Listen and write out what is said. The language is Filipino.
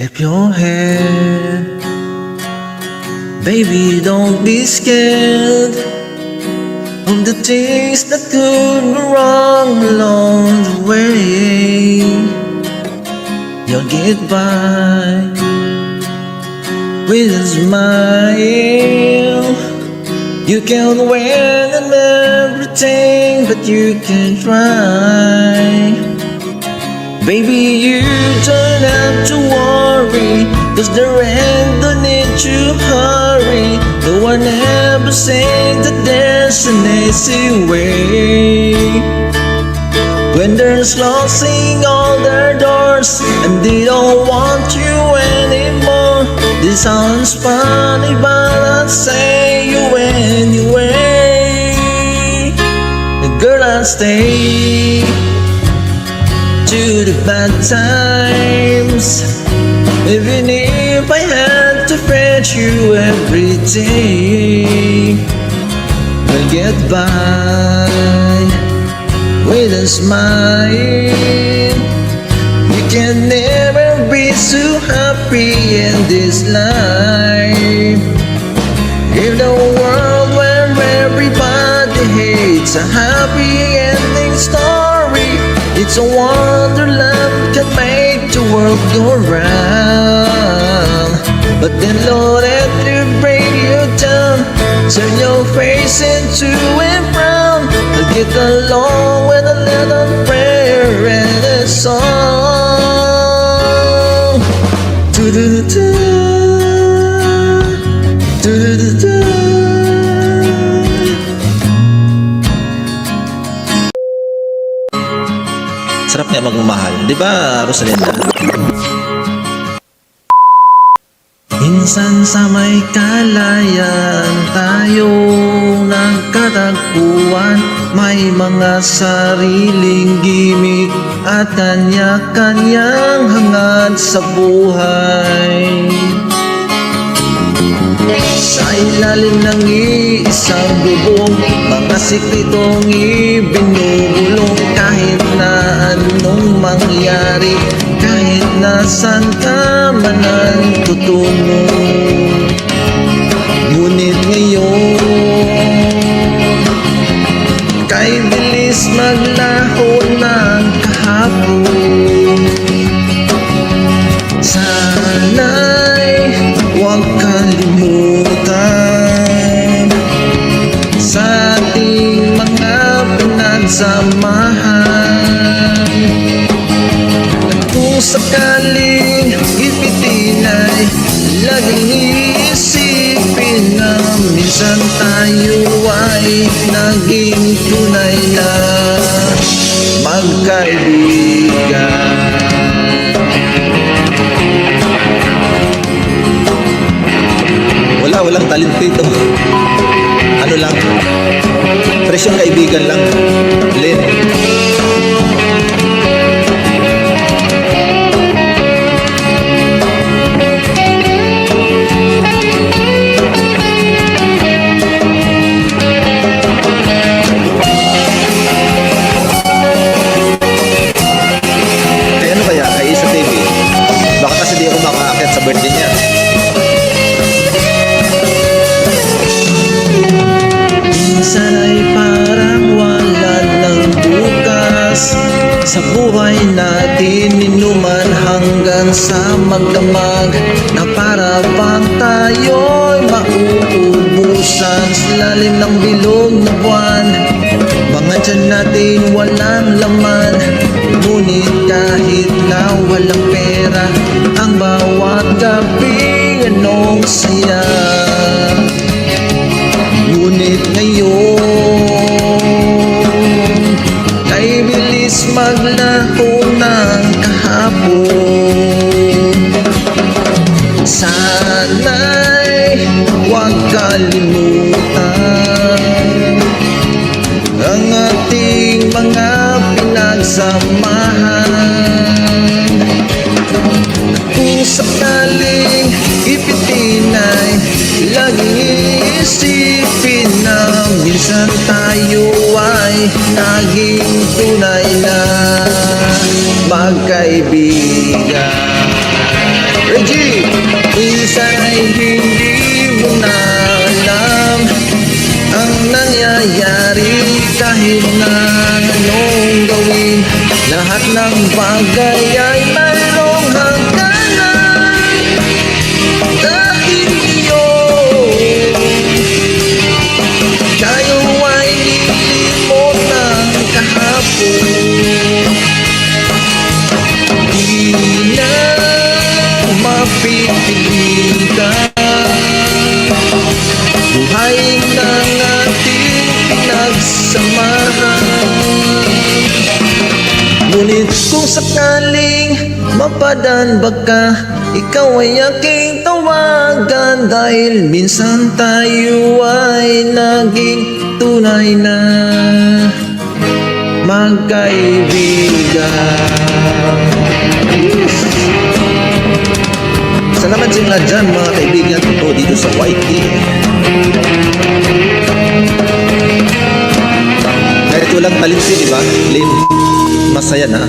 Lift your head, baby, don't be scared of the things that could go wrong along the way. You'll get by with a smile. You can't win in everything, but you can try. Baby, you don't have to worry, 'cause there ain't no need to hurry. No one ever said that there's an easy way. When there's closing all their doors and they don't want you anymore, this sounds funny, but I'll say you anyway. Girl, I'll stay to the bad times, even if I had to fetch you every day. We'll get by with a smile. You can never be so happy in this life. In a world where everybody hates a happy ending story, it's a wonderland can make the world go round. But then Lord, let it bring you down, turn your face into a frown. I'll get along with a little prayer and a song. Do-do-do-do, do-do-do-do. Sarap niya magmamahal, di ba, Rosalinda? Minsan sa may kalayan tayo nagkatagpuan, may mga sariling gimik at kanya-kanyang hangad sa buhay. Sa ilalim ng iisang bubong, mga sikretong ibinubulong. Kahit na anong mangyari, kahit nasan ka man ang tutungo. Ngunit ngayon, kay bilis maglaho ng kahapon. Sana'y huwag kalimutan sa ating mga pinagsamahan. At kung sakaling ipitin ay laging iisipin na minsan tayo ay naging tunay na magkaibigan. Walang talent dito. Ano lang, presyong kaibigan lang. Lin. Kaya ano kaya, kay Isa TV? Baka kasi di ako makakakit sa birthday niya. Minsan ay parang wala ng bukas sa buhay natin, inuman hanggang sa magdamag, na para bang tayo'y mauubusan sa lalim ng bilog na buwan. Mga tiyan natin walang laman, ngunit kahit na walang pera, ang bawat gabi anong saya. Ngunit ngayon, kay bilis maglaho ng kahapon. Sana'y huwag kalimutan ang ating mga pinagsamahan. Kung sakaling ipitin ay laging iisipin na minsan tayo ay naging tunay na magkaibigan. YG. Minsan ay hindi mo na alam ang nangyayari kahit na anong gawin. Lahat ng bagay ay mayroong hangganan. Dahil iyon, tayo ay nilimot ng kahapon. Di na mapipilitan buhayin ng ating pinagsamahan. Ngunit kung sakaling mapadanbag ka, ikaw ay aking tawagan. Dahil minsan tayo ay naging tunay na magkaibigan. Salamat sa mga dyan mga kaibigan ko dito sa YT. Kahit walang talinsin, diba? Lin, masaya na.